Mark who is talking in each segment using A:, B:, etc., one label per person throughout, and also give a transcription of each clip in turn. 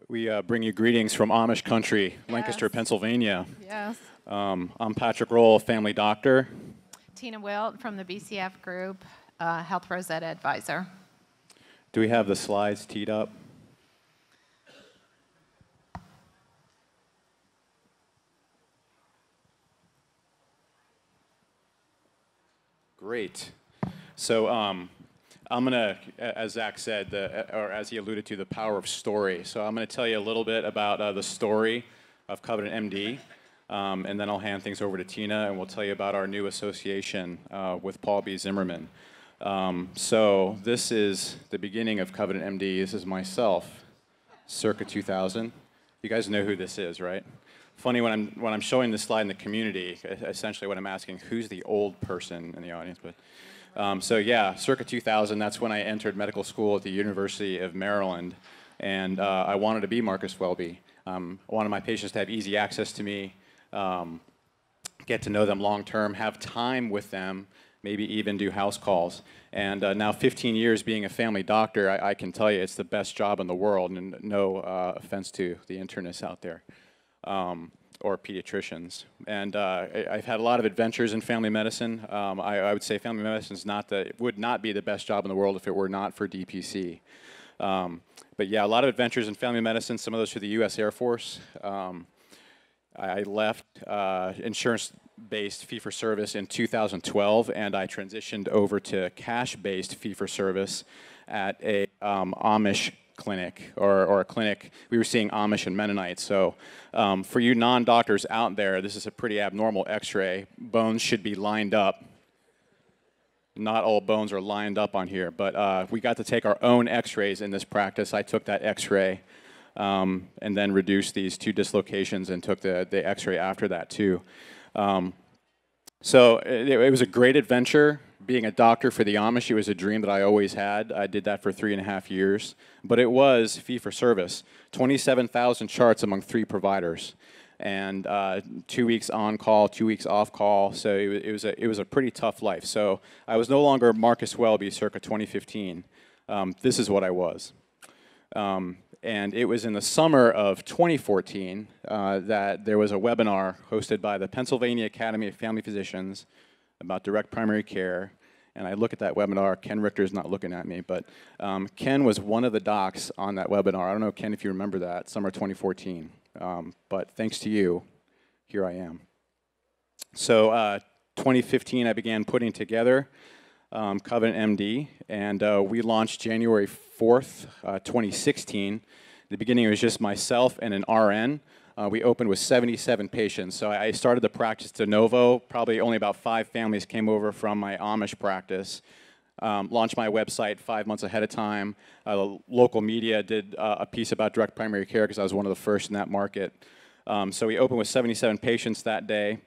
A: We bring you greetings from Amish country, Lancaster,
B: Yes.
A: Pennsylvania.
B: Yes.
A: I'm Patrick Roll, family doctor.
B: Tina Wilt from the BCF Group, Health Rosetta Advisor.
A: Do we have the slides teed up? Great. So I'm going to, as Zach said, or as he alluded to, the power of story. So I'm going to tell you a little bit about the story of Covenant MD, and then I'll hand things over to Tina, and we'll tell you about our new association with Paul B. Zimmerman. So this is the beginning of Covenant MD. This is myself, circa 2000. You guys know who this is, right? Funny, when I'm showing this slide in the community, essentially what I'm asking, who's the old person in the audience? But so yeah, circa 2000, that's when I entered medical school at the University of Maryland, and I wanted to be Marcus Welby. I wanted my patients to have easy access to me, get to know them long term, have time with them, maybe even do house calls. And now 15 years being a family doctor, I can tell you it's the best job in the world, and no offense to the internists out there. Or pediatricians. And I've had a lot of adventures in family medicine. I would say family medicine would not be the best job in the world if it were not for DPC. But yeah, a lot of adventures in family medicine, some of those through the U.S. Air Force. I left insurance-based fee-for-service in 2012, and I transitioned over to cash-based fee-for-service at a Amish clinic, or a clinic. We were seeing Amish and Mennonites. So for you non-doctors out there, this is a pretty abnormal x-ray. Bones should be lined up. Not all bones are lined up on here, but we got to take our own x-rays in this practice. I took that x-ray and then reduced these 2 dislocations and took the x-ray after that too. So it was a great adventure. Being a doctor for the Amish, it was a dream that I always had. I did that for 3.5 years. But it was fee-for-service. 27,000 charts among 3 providers. And 2 weeks on call, 2 weeks off call. So it was a pretty tough life. So I was no longer Marcus Welby circa 2015. This is what I was. And it was in the summer of 2014 that there was a webinar hosted by the Pennsylvania Academy of Family Physicians about direct primary care, and I look at that webinar. Ken Richter's not looking at me, but Ken was one of the docs on that webinar. I don't know, Ken, if you remember that, summer 2014. But thanks to you, here I am. So 2015, I began putting together Covenant MD, and we launched January 4th, 2016. In the beginning, it was just myself and an RN. We opened with 77 patients. So I started the practice de novo. Probably only about 5 families came over from my Amish practice. Launched my website 5 months ahead of time. Local media did a piece about direct primary care because I was one of the first in that market. So we opened with 77 patients that day.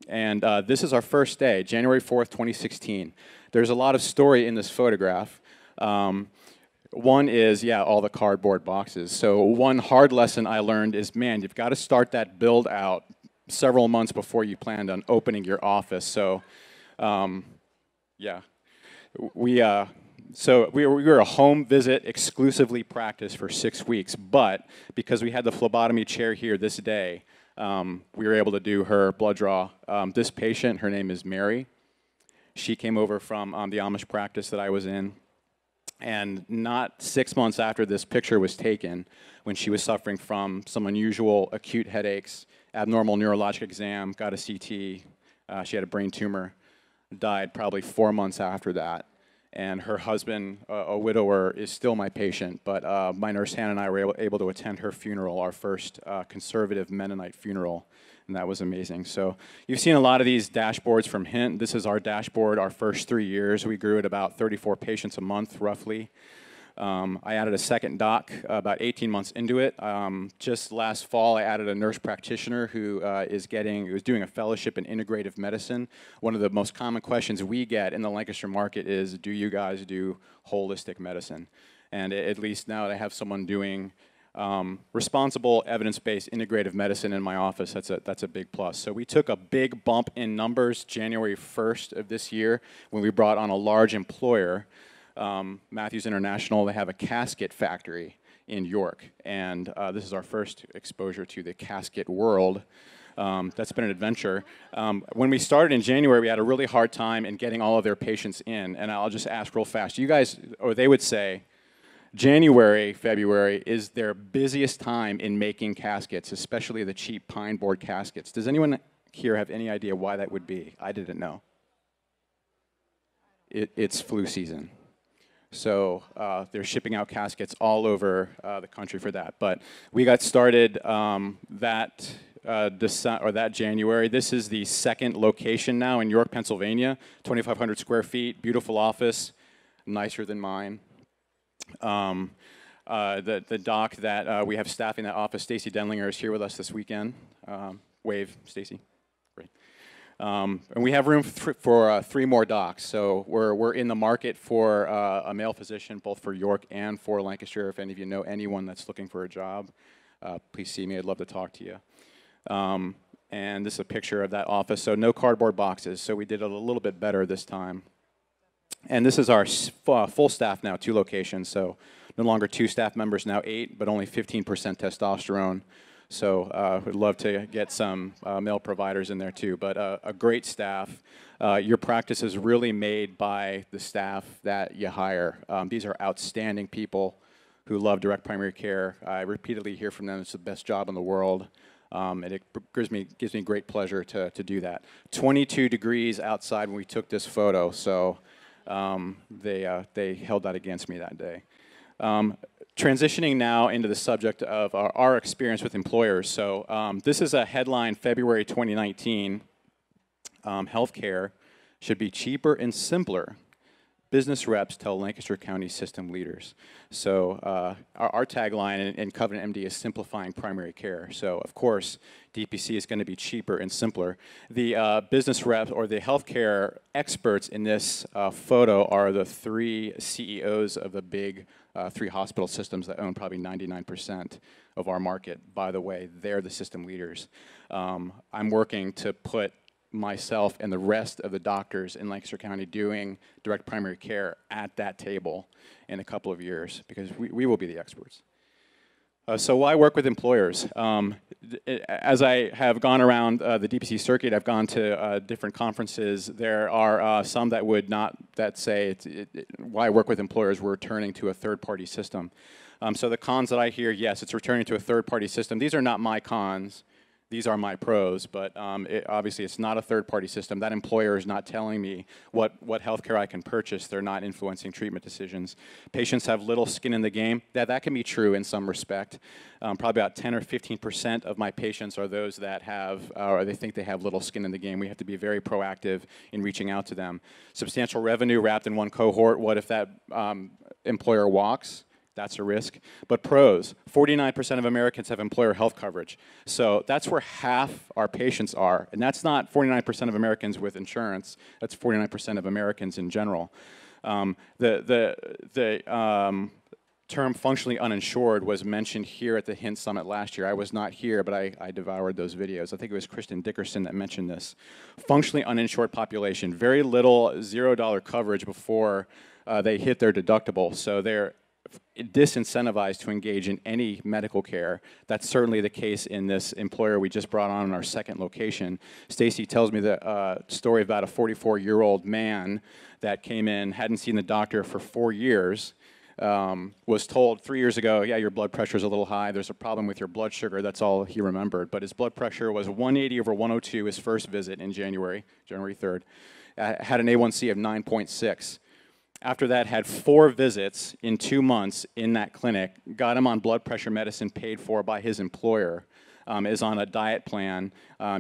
A: And this is our first day, January 4th, 2016. There's a lot of story in this photograph. One is, yeah, all the cardboard boxes. So one hard lesson I learned is, man, you've got to start that build out several months before you planned on opening your office. So, yeah, we were a home visit exclusively practice for 6 weeks. But because we had the phlebotomy chair here this day, we were able to do her blood draw. This patient, her name is Mary. She came over from the Amish practice that I was in. And not 6 months after this picture was taken, when she was suffering from some unusual acute headaches, abnormal neurologic exam, got a CT, she had a brain tumor, died probably 4 months after that. And her husband, a widower, is still my patient, but my nurse Hannah and I were able to attend her funeral, our first conservative Mennonite funeral, and that was amazing. So you've seen a lot of these dashboards from Hint. This is our dashboard our first 3 years. We grew at about 34 patients a month, roughly. I added a second doc about 18 months into it. Just last fall, I added a nurse practitioner who is doing a fellowship in integrative medicine. One of the most common questions we get in the Lancaster market is, do you guys do holistic medicine? And at least now that I have someone doing responsible, evidence-based integrative medicine in my office, that's a big plus. So we took a big bump in numbers January 1st of this year when we brought on a large employer, Matthews International. They have a casket factory in York. And this is our first exposure to the casket world. That's been an adventure. When we started in January, we had a really hard time in getting all of their patients in. And I'll just ask real fast. You guys, or they would say, January, February is their busiest time in making caskets, especially the cheap pine board caskets. Does anyone here have any idea why that would be? I didn't know. It's flu season. So they're shipping out caskets all over the country for that. But we got started that January. This is the second location now in York, Pennsylvania. 2,500 square feet, beautiful office, nicer than mine. The doc that we have staffing that office, Stacy Denlinger, is here with us this weekend. Wave, Stacy. Great. And we have room for 3 more docs. So we're in the market for a male physician, both for York and for Lancaster. If any of you know anyone that's looking for a job, please see me. I'd love to talk to you. And this is a picture of that office. So no cardboard boxes. So we did it a little bit better this time. And this is our full staff now, 2 locations. So no longer 2 staff members, now 8, but only 15% testosterone. So we'd love to get some male providers in there too. But a great staff. Your practice is really made by the staff that you hire. These are outstanding people who love direct primary care. I repeatedly hear from them it's the best job in the world. And it gives me great pleasure to do that. 22 degrees outside when we took this photo. So they held that against me that day. Transitioning now into the subject of our experience with employers. So this is a headline, February 2019. Healthcare should be cheaper and simpler. Business reps tell Lancaster County system leaders. So our tagline in Covenant MD is simplifying primary care. So of course, DPC is going to be cheaper and simpler. The business reps or the healthcare experts in this photo are the 3 CEOs of the big 3 hospital systems that own probably 99% of our market. By the way, they're the system leaders. I'm working to put myself and the rest of the doctors in Lancaster County doing direct primary care at that table in a couple of years because we will be the experts. So why work with employers? As I have gone around the DPC circuit, I've gone to different conferences. There are some that would not, that say, why work with employers? We're turning to a third-party system. So the cons that I hear, yes, it's returning to a third-party system. These are not my cons. These are my pros, but obviously it's not a third-party system. That employer is not telling me what healthcare I can purchase. They're not influencing treatment decisions. Patients have little skin in the game. That can be true in some respect. Probably about 10 or 15% of my patients are those that have, or they think they have little skin in the game. We have to be very proactive in reaching out to them. Substantial revenue wrapped in one cohort. What if that employer walks? That's a risk. But pros, 49% of Americans have employer health coverage. So that's where half our patients are. And that's not 49% of Americans with insurance. That's 49% of Americans in general. The term functionally uninsured was mentioned here at the HINT Summit last year. I was not here, but I devoured those videos. I think it was Kristen Dickerson that mentioned this. Functionally uninsured population, very little $0 coverage before they hit their deductible. So they're disincentivized to engage in any medical care. That's certainly the case in this employer we just brought on in our second location. Stacy tells me the story about a 44-year-old man that came in, hadn't seen the doctor for 4 years, was told 3 years ago, yeah, your blood pressure is a little high, there's a problem with your blood sugar, that's all he remembered. But his blood pressure was 180 over 102 his first visit in January 3rd. Had an A1C of 9.6. After that, had 4 visits in 2 months in that clinic, got him on blood pressure medicine paid for by his employer, is on a diet plan,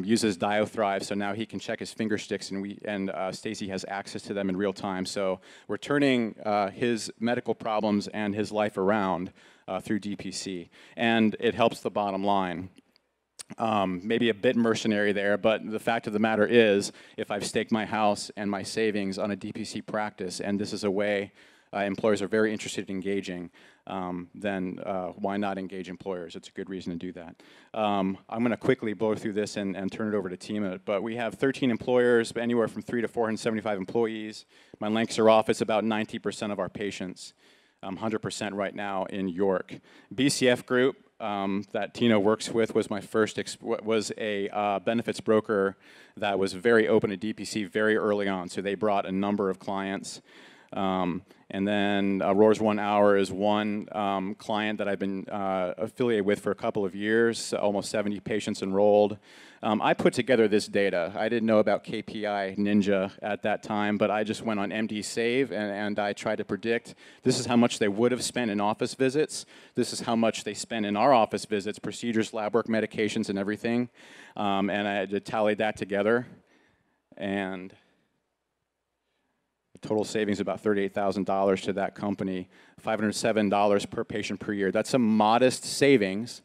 A: uses DioThrive, so now he can check his finger sticks, and Stacy has access to them in real time. So we're turning his medical problems and his life around through DPC, and it helps the bottom line. Maybe a bit mercenary there, but the fact of the matter is, if I've staked my house and my savings on a DPC practice, and this is a way employers are very interested in engaging, then why not engage employers? It's a good reason to do that. I'm going to quickly blow through this and turn it over to Tima, but we have 13 employers, anywhere from 3 to 475 employees. My Lancaster office, about 90% of our patients. 100% right now in York. BCF Group that Tina works with was my first, was a benefits broker that was very open to DPC very early on. So they brought a number of clients. And then Roars 1 Hour is one client that I've been affiliated with for a couple of years, almost 70 patients enrolled. I put together this data. I didn't know about KPI Ninja at that time, but I just went on MD Save and I tried to predict this is how much they would have spent in office visits. This is how much they spent in our office visits, procedures, lab work, medications, and everything. And I had to tally that together. And the total savings about $38,000 to that company, $507 per patient per year. That's a modest savings,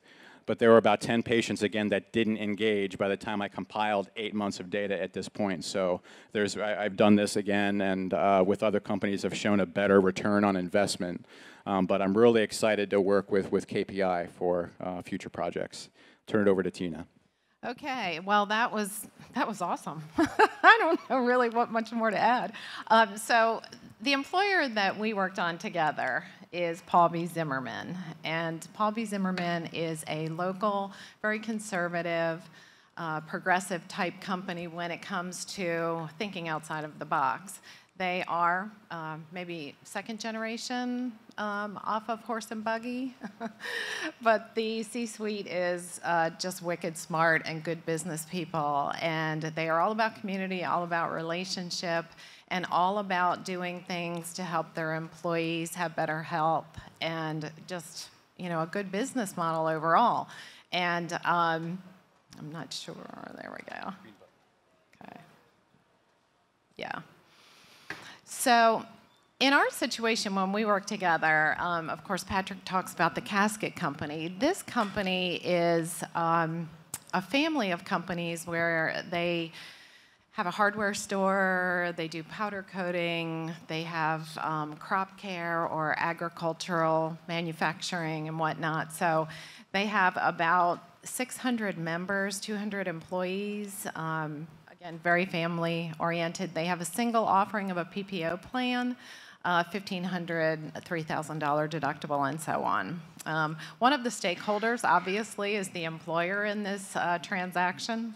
A: but there were about 10 patients, again, that didn't engage by the time I compiled 8 months of data at this point. So I've done this again, and with other companies have shown a better return on investment. But I'm really excited to work with KPI for future projects. Turn it over to Tina.
B: Okay, well, that was awesome. I don't know really what much more to add. So the employer that we worked on together is Paul B. Zimmerman. And Paul B. Zimmerman is a local, very conservative, progressive type company when it comes to thinking outside of the box. They are maybe second generation off of horse and buggy, but the C-suite is just wicked smart and good business people, and they are all about community, all about relationship, and all about doing things to help their employees have better health and just, you know, a good business model overall. And I'm not sure, there we go. Okay. Yeah. So in our situation when we work together, of course, Patrick talks about the casket company. This company is a family of companies where they have a hardware store, they do powder coating, they have crop care or agricultural manufacturing and whatnot. So they have about 600 members, 200 employees. Again, very family-oriented. They have a single offering of a PPO plan, $1,500, $3,000 deductible, and so on. One of the stakeholders, obviously, is the employer in this transaction.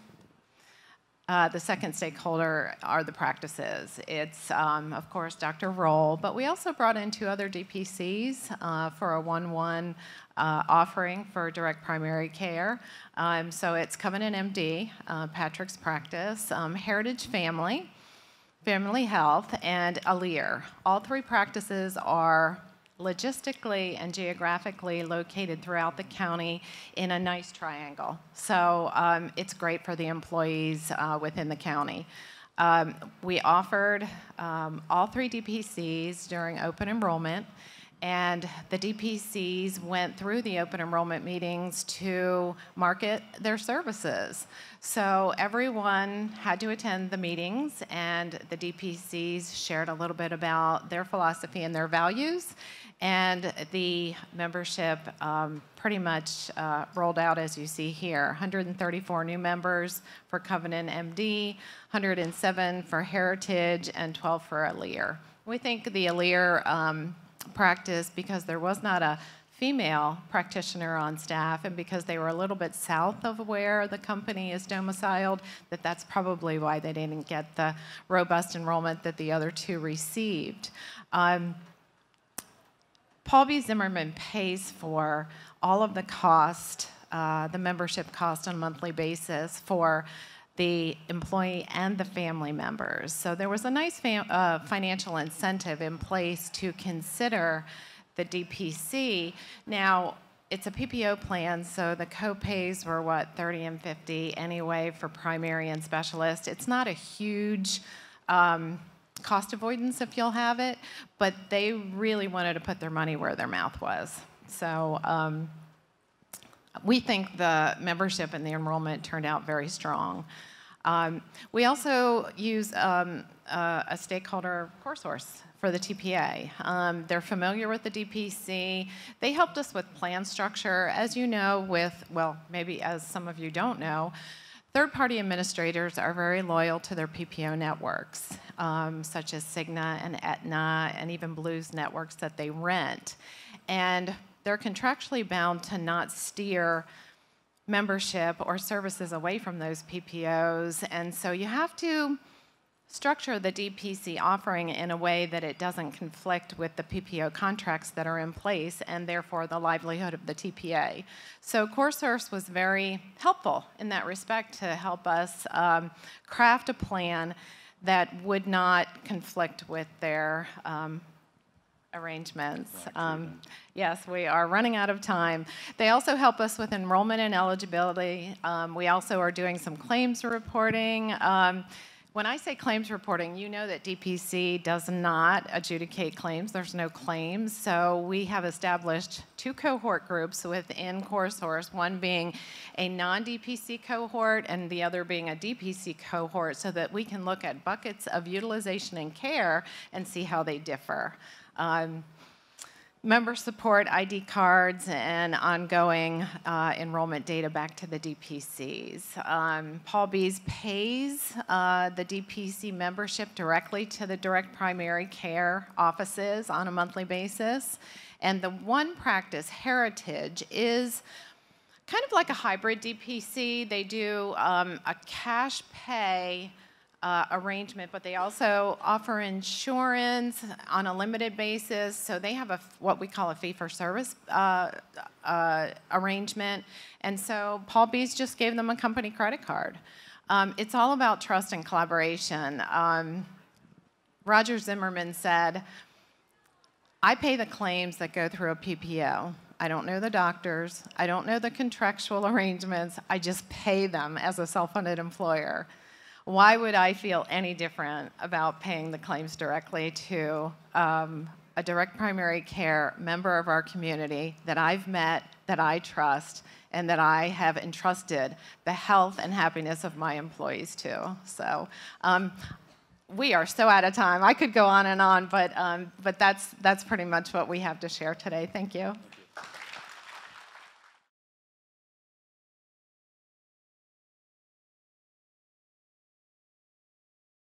B: The second stakeholder are the practices. It's, of course, Dr. Roll, but we also brought in 2 other DPCs for a 1-1 offering for direct primary care. So it's Covenant MD, Patrick's practice, Heritage Family, Family Health, and Alere. All 3 practices are logistically and geographically located throughout the county in a nice triangle. So it's great for the employees within the county. We offered all 3 DPCs during open enrollment, and the DPCs went through the open enrollment meetings to market their services. So everyone had to attend the meetings, and the DPCs shared a little bit about their philosophy and their values, and the membership pretty much rolled out as you see here. 134 new members for Covenant MD, 107 for Heritage, and 12 for Alere. We think the Alere practice, because there was not a female practitioner on staff and because they were a little bit south of where the company is domiciled, that's probably why they didn't get the robust enrollment that the other 2 received. Paul B. Zimmerman pays for all of the cost, the membership cost on a monthly basis for the employee and the family members. So there was a nice financial incentive in place to consider the DPC. Now, it's a PPO plan, so the co-pays were, what, $30 and $50 anyway for primary and specialist. It's not a huge cost avoidance if you'll have it, but they really wanted to put their money where their mouth was. So we think the membership and the enrollment turned out very strong. We also use a stakeholder CoreSource for the TPA. They're familiar with the DPC. They helped us with plan structure. As you know, well, maybe as some of you don't know, Third-party administrators are very loyal to their PPO networks, such as Cigna and Aetna and even Blues networks that they rent. And they're contractually bound to not steer membership or services away from those PPOs. And so you have to structure the DPC offering in a way that it doesn't conflict with the PPO contracts that are in place and therefore the livelihood of the TPA. So CoreSource was very helpful in that respect to help us craft a plan that would not conflict with their arrangements. Yes, we are running out of time. They also help us with enrollment and eligibility. We also are doing some claims reporting. When I say claims reporting, you know that DPC does not adjudicate claims. There's no claims. So we have established 2 cohort groups within CoreSource, one being a non-DPC cohort and the other being a DPC cohort, so that we can look at buckets of utilization and care and see how they differ. Member support, ID cards, and ongoing enrollment data back to the DPCs. Paul Bees pays the DPC membership directly to the direct primary care offices on a monthly basis. And the one practice, Heritage, is kind of like a hybrid DPC. They do a cash pay arrangement, but they also offer insurance on a limited basis. So they have what we call a fee-for-service arrangement. And so Paul Bees just gave them a company credit card. It's all about trust and collaboration. Roger Zimmerman said, I pay the claims that go through a PPO. I don't know the doctors. I don't know the contractual arrangements. I just pay them as a self-funded employer. Why would I feel any different about paying the claims directly to a direct primary care member of our community that I've met, that I trust, and that I have entrusted the health and happiness of my employees to? So we are so out of time. I could go on and on, but that's pretty much what we have to share today. Thank you.